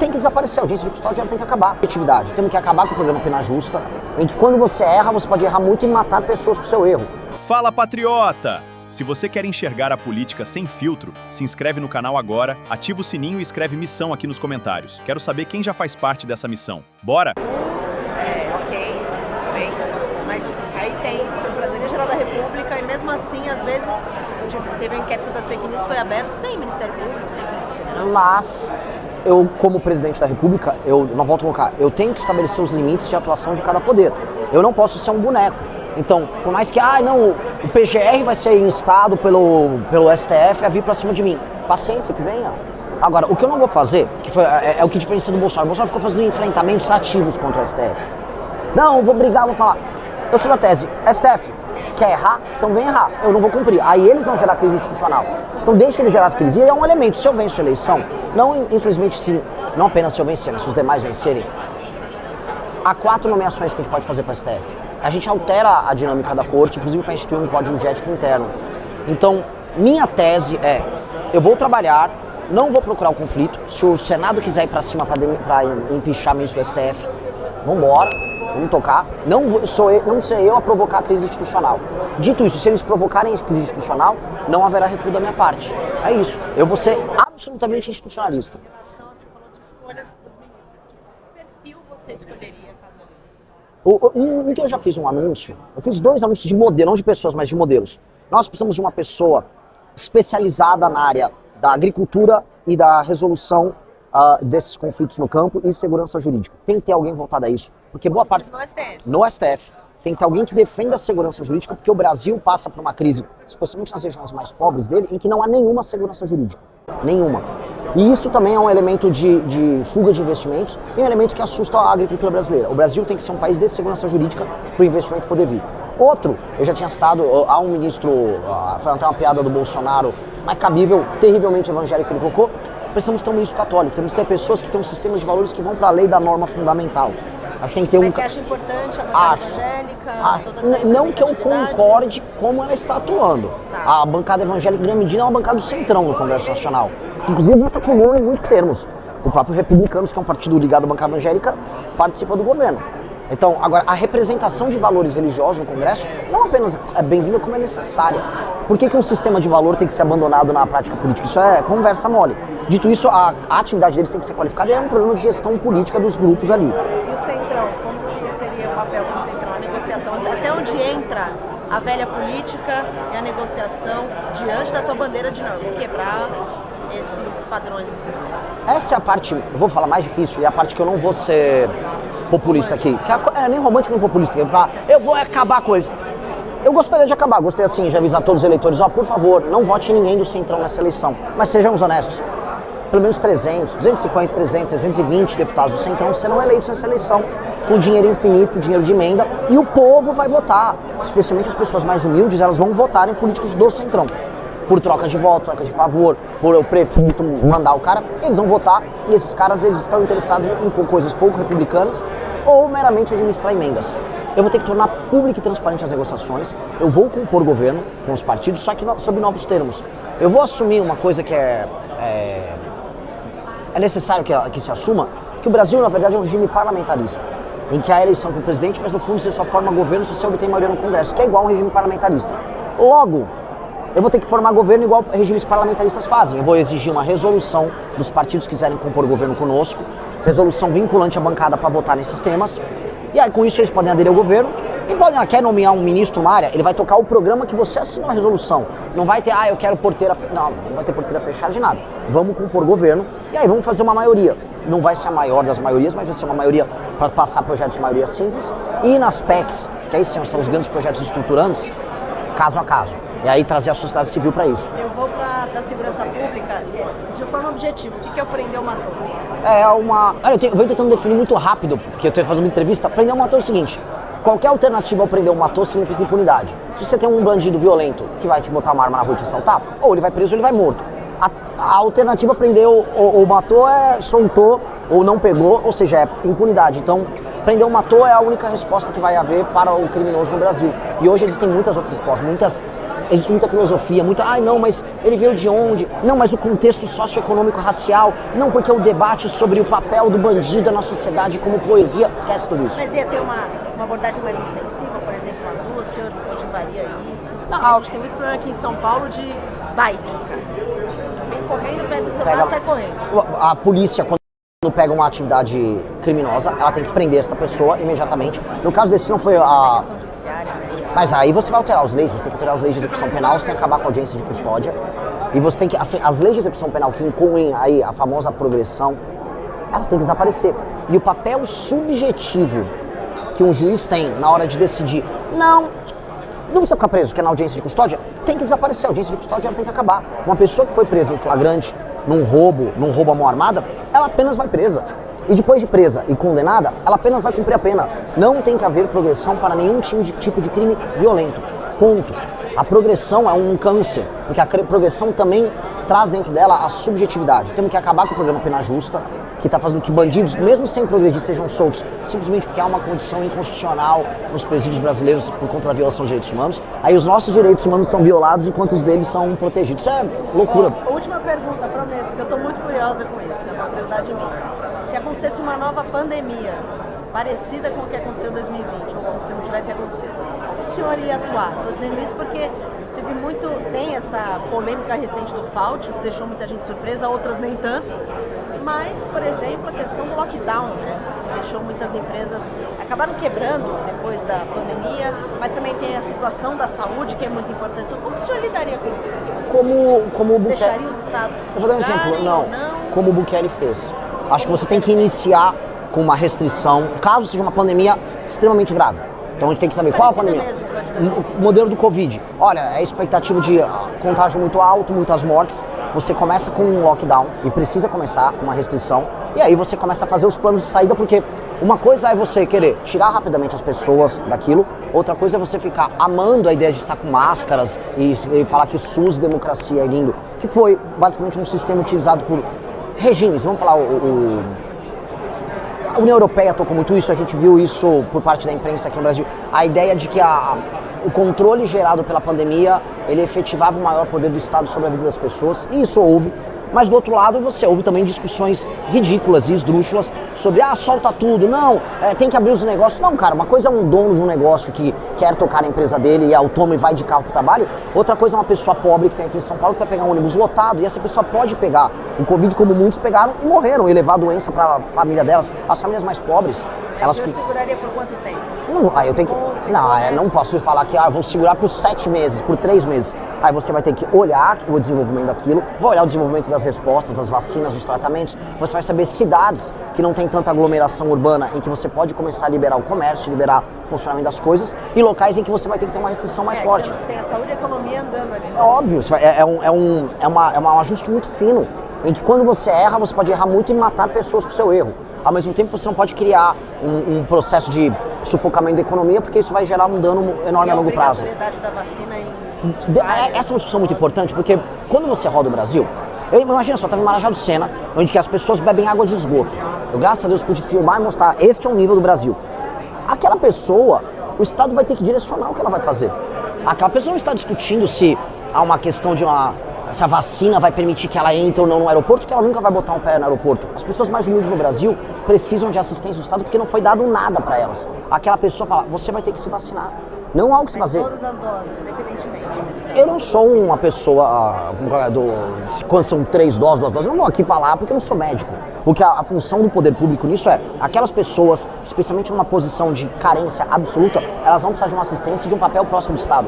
tem que desaparecer, a audiência de custódia tem que acabar. Atividade, temos que acabar com o programa Pena Justa, em que quando você erra, você pode errar muito e matar pessoas com o seu erro. Fala, patriota! Se você quer enxergar a política sem filtro, se inscreve no canal agora, ativa o sininho e escreve missão aqui nos comentários. Quero saber quem já faz parte dessa missão. Bora? Ok, bem, mas aí tem a Procuradoria-Geral da República e mesmo assim, às vezes, teve um inquérito das fake news, foi aberto sem Ministério Público, sem Polícia Federal. Mas eu, como presidente da República, eu não volto a colocar, eu tenho que estabelecer os limites de atuação de cada poder. Eu não posso ser um boneco. Então, por mais que, o PGR vai ser instado pelo STF a vir pra cima de mim. Paciência, que venha. Agora, o que eu não vou fazer, que é o que diferencia do Bolsonaro. O Bolsonaro ficou fazendo enfrentamentos ativos contra o STF. Não, eu vou brigar, vou falar. Eu sou da tese, STF, quer errar? Então vem errar. Eu não vou cumprir. Aí eles vão gerar crise institucional. Então deixa eles gerar as crises. E é um elemento, se eu venço a eleição, não, infelizmente, sim, não apenas se eu vencer, mas se os demais vencerem, há 4 nomeações que a gente pode fazer para o STF. A gente altera a dinâmica da corte, inclusive para instituir um código de ética interno. Então, minha tese é, eu vou trabalhar, não vou procurar o conflito. Se o Senado quiser ir para cima para empichar ministro do STF, vambora, vamos tocar. Não serei eu a provocar a crise institucional. Dito isso, se eles provocarem a crise institucional, não haverá recuo da minha parte. É isso. Eu vou ser absolutamente institucionalista. Em relação a, você falou de escolhas para os ministros, que perfil você escolheria caso ele? Em que eu já fiz um anúncio, eu fiz 2 anúncios de modelo, não de pessoas, mas de modelos. Nós precisamos de uma pessoa especializada na área da agricultura e da resolução desses conflitos no campo e segurança jurídica. Tem que ter alguém voltado a isso, porque boa parte... No STF. No STF. Tem que ter alguém que defenda a segurança jurídica, porque o Brasil passa por uma crise, especialmente nas regiões mais pobres dele, em que não há nenhuma segurança jurídica. Nenhuma. E isso também é um elemento de fuga de investimentos e um elemento que assusta a agricultura brasileira. O Brasil tem que ser um país de segurança jurídica para o investimento poder vir. Outro, eu já tinha citado, há um ministro, foi até uma piada do Bolsonaro, mas cabível, terrivelmente evangélico, ele colocou, precisamos ter um ministro católico, temos que ter pessoas que têm um sistema de valores que vão para a lei da norma fundamental. Acho que tem que ter Mas você acha importante a bancada evangélica, toda essa não que eu concorde como ela está atuando. Tá. A bancada evangélica, em grande medida, é uma bancada do centrão no Congresso Nacional. Inclusive, está comum em muitos termos. O próprio Republicanos, que é um partido ligado à bancada evangélica, participa do governo. Então, agora, a representação de valores religiosos no Congresso não apenas é bem-vinda, como é necessária. Por que um sistema de valor tem que ser abandonado na prática política? Isso é conversa mole. Dito isso, a atividade deles tem que ser qualificada e é um problema de gestão política dos grupos ali. E o Centrão, como que seria o papel do Centrão? A negociação, até onde entra a velha política e a negociação diante da tua bandeira de não, vou quebrar esses padrões do sistema? Essa é a parte, eu vou falar mais difícil, e é a parte que eu não vou ser populista aqui. Que é nem romântico nem populista, eu vou falar, eu vou acabar com eles. Eu gostaria de acabar, gostaria assim de avisar todos os eleitores, por favor, não vote ninguém do Centrão nessa eleição, mas sejamos honestos, pelo menos 300, 250, 300, 320 deputados do Centrão serão eleitos nessa eleição, com dinheiro infinito, dinheiro de emenda, e o povo vai votar, especialmente as pessoas mais humildes, elas vão votar em políticos do Centrão, por troca de voto, troca de favor, por o prefeito mandar o cara, eles vão votar, e esses caras eles estão interessados em coisas pouco republicanas, ou meramente administrar emendas. Eu vou ter que tornar público e transparente as negociações, eu vou compor governo com os partidos, só que sob novos termos. Eu vou assumir uma coisa que é necessário que se assuma, que o Brasil, na verdade, é um regime parlamentarista, em que há eleição para o presidente, mas no fundo você só forma governo se você obtém maioria no Congresso, que é igual a um regime parlamentarista. Logo, eu vou ter que formar governo igual regimes parlamentaristas fazem. Eu vou exigir uma resolução dos partidos que quiserem compor governo conosco, resolução vinculante à bancada para votar nesses temas, e aí com isso eles podem aderir ao governo e podem, quer nomear um ministro, uma área, ele vai tocar o programa que você assinou a resolução. Não vai ter, eu quero porteira, não vai ter porteira fechada de nada. Vamos compor governo e aí vamos fazer uma maioria. Não vai ser a maior das maiorias, mas vai ser uma maioria para passar projetos de maioria simples. E nas PECs, que aí sim são os grandes projetos estruturantes, caso a caso. E aí trazer a sociedade civil para isso. Eu vou da segurança pública de forma objetiva. O que é o prender matou? Eu venho tentando definir muito rápido, porque eu tenho que fazer uma entrevista. Prender matou é o seguinte: qualquer alternativa ao prender matou significa impunidade. Se você tem um bandido violento que vai te botar uma arma na rua e te assaltar, ou ele vai preso ou ele vai morto. A alternativa prendeu ou matou soltou ou não pegou, ou seja, é impunidade. Então, prender ou matou é a única resposta que vai haver para o criminoso no Brasil. E hoje eles têm muitas outras respostas, muitas existe muita filosofia, muita, não, mas ele veio de onde? Não, mas o contexto socioeconômico racial. Não, porque o debate sobre o papel do bandido na sociedade como poesia. Esquece tudo isso. Mas ia ter uma abordagem mais ostensiva, por exemplo, nas ruas, o senhor motivaria isso? Não, a gente tem muito problema aqui em São Paulo de bike, cara. Vem correndo, pega o celular, sai correndo. A polícia, quando pega uma atividade criminosa, ela tem que prender essa pessoa imediatamente. No caso desse não foi Mas é questão judiciária, né? Mas aí você vai alterar as leis, você tem que alterar as leis de execução penal, você tem que acabar com a audiência de custódia. E você tem que, assim, as leis de execução penal que incluem aí a famosa progressão, elas têm que desaparecer. E o papel subjetivo que um juiz tem na hora de decidir, não precisa ficar preso, que é na audiência de custódia, tem que desaparecer. A audiência de custódia ela tem que acabar. Uma pessoa que foi presa em flagrante, num roubo à mão armada, ela apenas vai presa. E depois de presa e condenada, ela apenas vai cumprir a pena. Não tem que haver progressão para nenhum tipo de crime violento. Ponto. A progressão é um câncer, porque a progressão também traz dentro dela a subjetividade. Temos que acabar com o programa Pena Justa, que está fazendo que bandidos, mesmo sem progredir, sejam soltos, simplesmente porque há uma condição inconstitucional nos presídios brasileiros por conta da violação de direitos humanos. Aí os nossos direitos humanos são violados enquanto os deles são protegidos. Isso é loucura. Última pergunta, prometo, porque eu estou muito curiosa com isso, é uma curiosidade minha. Se acontecesse uma nova pandemia, parecida com o que aconteceu em 2020, ou como se não tivesse acontecido, o senhor ia atuar? Estou dizendo isso porque tem essa polêmica recente do Fauci, isso deixou muita gente surpresa, outras nem tanto. Mas, por exemplo, a questão do lockdown, né? Que deixou muitas empresas, acabaram quebrando depois da pandemia, mas também tem a situação da saúde, que é muito importante. Então, como o senhor lidaria com isso? Como o Bukele... Deixaria os estados... Eu vou dar um exemplo, não. Como o Bukele fez. Acho que você tem que iniciar com uma restrição, caso seja uma pandemia extremamente grave. Então a gente tem que saber qual é a pandemia. O modelo do Covid. Olha, é a expectativa de contágio muito alto, muitas mortes. Você começa com um lockdown e precisa começar com uma restrição. E aí você começa a fazer os planos de saída, porque uma coisa é você querer tirar rapidamente as pessoas daquilo, outra coisa é você ficar amando a ideia de estar com máscaras e falar que o SUS democracia é lindo, que foi basicamente um sistema utilizado por regimes. Vamos falar a União Europeia tocou muito isso, a gente viu isso por parte da imprensa aqui no Brasil. A ideia de que o controle gerado pela pandemia, ele efetivava o maior poder do Estado sobre a vida das pessoas, e isso houve. Mas do outro lado você ouve também discussões ridículas e esdrúxulas sobre, solta tudo, não, tem que abrir os negócios. Não, cara, uma coisa é um dono de um negócio que quer tocar a empresa dele e é autônomo e vai de carro para o trabalho. Outra coisa é uma pessoa pobre que tem aqui em São Paulo que vai pegar um ônibus lotado e essa pessoa pode pegar o Covid como muitos pegaram e morreram e levar a doença para a família delas. As famílias mais pobres, elas que... seguraria por quanto tempo? Não, eu tenho que... Não posso falar que eu vou segurar por 7 meses, por 3 meses. Aí você vai ter que olhar o desenvolvimento daquilo, vai olhar o desenvolvimento das respostas, das vacinas, dos tratamentos. Você vai saber cidades que não tem tanta aglomeração urbana em que você pode começar a liberar o comércio, liberar o funcionamento das coisas, e locais em que você vai ter que ter uma restrição mais forte. Tem a saúde e a economia andando ali. É óbvio, é um ajuste muito fino, em que quando você erra, você pode errar muito e matar pessoas com o seu erro. Ao mesmo tempo, você não pode criar um processo de sufocamento da economia, porque isso vai gerar um dano enorme a longo prazo. E a obrigatoriedade da vacina essa é uma discussão muito importante, porque quando você roda o Brasil, imagina só, estava em Marajá do Sena, onde que as pessoas bebem água de esgoto. Eu, graças a Deus, pude filmar e mostrar, este é o nível do Brasil. Aquela pessoa, o Estado vai ter que direcionar o que ela vai fazer. Aquela pessoa não está discutindo se há uma questão de se a vacina vai permitir que ela entre ou não no aeroporto, que ela nunca vai botar um pé no aeroporto. As pessoas mais humildes no Brasil precisam de assistência do Estado porque não foi dado nada para elas. Aquela pessoa fala, você vai ter que se vacinar. Não há o que se fazer. Todas as doses, independentemente. Eu não sou uma pessoa, quando são 3 doses, 2 doses, eu não vou aqui falar porque eu não sou médico. Porque a função do poder público nisso é, aquelas pessoas, especialmente numa posição de carência absoluta, elas vão precisar de uma assistência e de um papel próximo do Estado.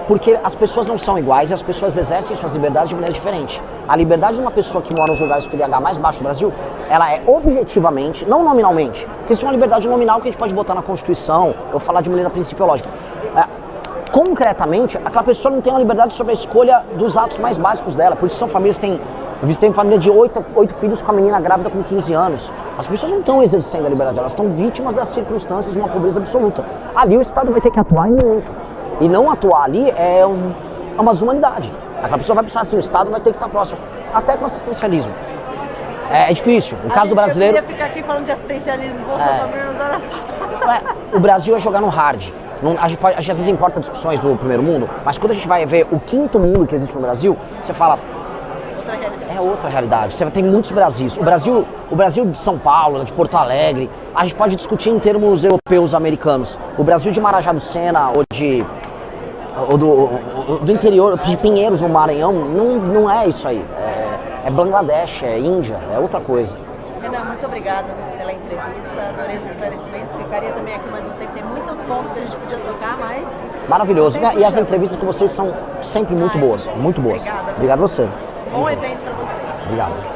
Porque as pessoas não são iguais e as pessoas exercem suas liberdades de maneira diferente. A liberdade de uma pessoa que mora nos lugares com o IDH mais baixo do Brasil, ela é objetivamente, não nominalmente, porque existe uma liberdade nominal que a gente pode botar na Constituição, ou falar de maneira principiológica. Concretamente, aquela pessoa não tem a liberdade sobre a escolha dos atos mais básicos dela. Por isso são famílias que têm... Eu visitei uma família de 8 filhos com a menina grávida com 15 anos. As pessoas não estão exercendo a liberdade, elas estão vítimas das circunstâncias de uma pobreza absoluta. Ali o Estado vai ter que atuar em muito. E não atuar ali é uma desumanidade. Aquela pessoa vai precisar assim, o Estado vai ter que estar próximo. Até com assistencialismo. É difícil. No caso do brasileiro... Eu queria ficar aqui falando de assistencialismo, Bolsa Família, mas olha só. O Brasil é jogar no hard. A gente às vezes importa discussões do primeiro mundo, mas quando a gente vai ver o quinto mundo que existe no Brasil, você fala, é outra realidade. Você tem muitos Brasis. O Brasil de São Paulo, de Porto Alegre, a gente pode discutir em termos europeus, americanos. O Brasil de Marajá do Sena ou do interior, de Pinheiros, no Maranhão, não é isso aí. É Bangladesh, é Índia, é outra coisa. Renan, muito obrigada pela entrevista, adorei os esclarecimentos. Ficaria também aqui mais um tempo, tem muitos pontos que a gente podia tocar, mas... Maravilhoso. E as entrevistas com vocês são sempre muito boas, muito boas. Obrigada. Obrigado a você. Bom evento para você. Obrigado.